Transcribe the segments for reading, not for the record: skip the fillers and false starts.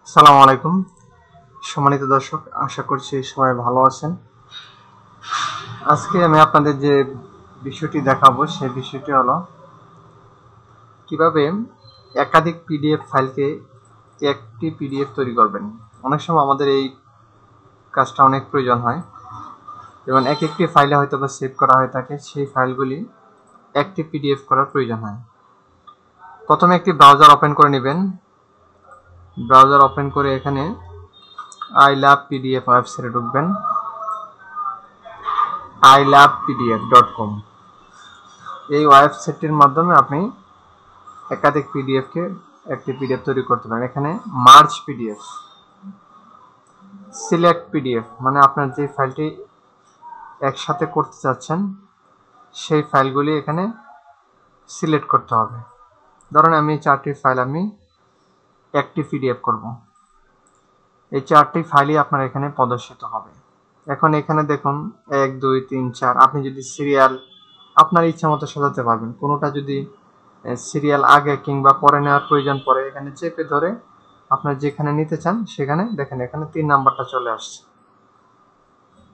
আসসালামু আলাইকুম সম্মানিত দর্শক, আশা করছি সবাই ভালো আছেন। আজকে আমি আপনাদের যে বিষয়টি দেখাবো সেই বিষয়টি হলো কিভাবে একাধিক পিডিএফ ফাইলকে একটি পিডিএফ তৈরি করবেন। অনেক সময় আমাদের এই কাজটা অনেক প্রয়োজন হয়, যেমন একটি ফাইলে হয়তো বা সেভ করা হয়ে থাকে, সেই ফাইলগুলি একটি পিডিএফ করার প্রয়োজন হয়। প্রথমে একটি ব্রাউজার ওপেন করে নেবেন। ব্রাউজার ওপেন করে এখানে আই লাভ পিডিএফ ওয়েবসাইটে ঢুকবেন। ilovepdf.com এই ওয়েবসাইটটির মাধ্যমে আপনি একাধিক পিডিএফকে একটি পিডিএফ তৈরি করতে পারেন। এখানে মার্জ পিডিএফ, সিলেক্ট পিডিএফ মানে আপনার যে ফাইলটি একসাথে করতে চাচ্ছেন সেই ফাইলগুলি এখানে সিলেক্ট করতে হবে। ধরুন আমি চারটি ফাইল আমি একটি পিডিএফ করব, এই চারটি ফাইলই আপনার এখানে প্রদর্শিত হবে। এখন এখানে দেখুন 1 2 3 4, আপনি যদি সিরিয়াল আপনার ইচ্ছা মতো সাজাতে পারবেন। কোনোটা যদি সিরিয়াল আগে কিংবা পরে নেওয়ার প্রয়োজন পড়ে, এখানে চেপে ধরে আপনার যেখানে নিতে চান সেখানে দেখেন এখানে 3 নাম্বারটা চলে আসছে।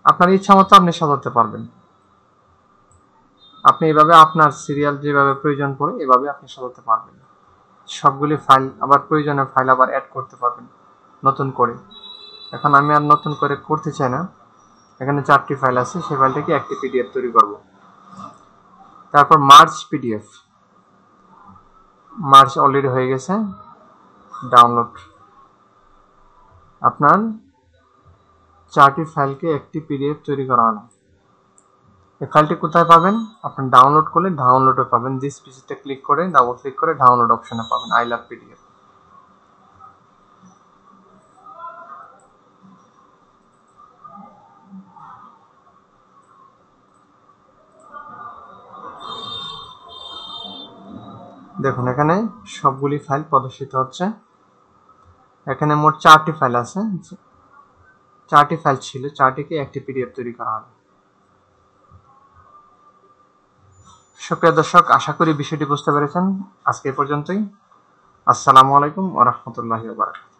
আপনার ইচ্ছা মতো আপনি সাজাতে পারবেন। আপনি এভাবে আপনার সিরিয়াল যেভাবে প্রয়োজন পড়ে এভাবে আপনি সাজাতে পারবেন। সবগুলি ফাইল আবার প্রয়োজনীয় ফাইল আবার অ্যাড করতে পারবেন নতুন করে। এখন আমি আর নতুন করে করতে চাই না, এখানে চারটি ফাইল আছে, সেই ফাইল থেকে একটি পিডিএফ তৈরি করব। তারপর মার্জ পিডিএফ, মার্জ অলরেডি হয়ে গেছে, ডাউনলোড। আপনার চারটি ফাইলকে একটি পিডিএফ তৈরি করা হলো। এই ফাইলটি কোথায় পাবেন? আপনি ডাউনলোড করলে ডাউনলোডও পাবেন। দিস পিসিতে ক্লিক করে ডাবল ক্লিক করে ডাউনলোড অপশনে পাবেন আই লাভ পিডিএফ। দেখুন এখানে সবগুলি ফাইল প্রদর্শিত হচ্ছে। এখানে মোট চারটি ফাইল আছে, চারটি ফাইল ছিল, চারটিকে একটি পিডিএফ তৈরি করা হলো। সুপ্রিয় দর্শক, আশা করি বিষয়টি বুঝতে পেরেছেন। আজকে এই পর্যন্তই। আসসালামু আলাইকুম ওয়া রাহমাতুল্লাহি ওয়া বারাকাতুহু।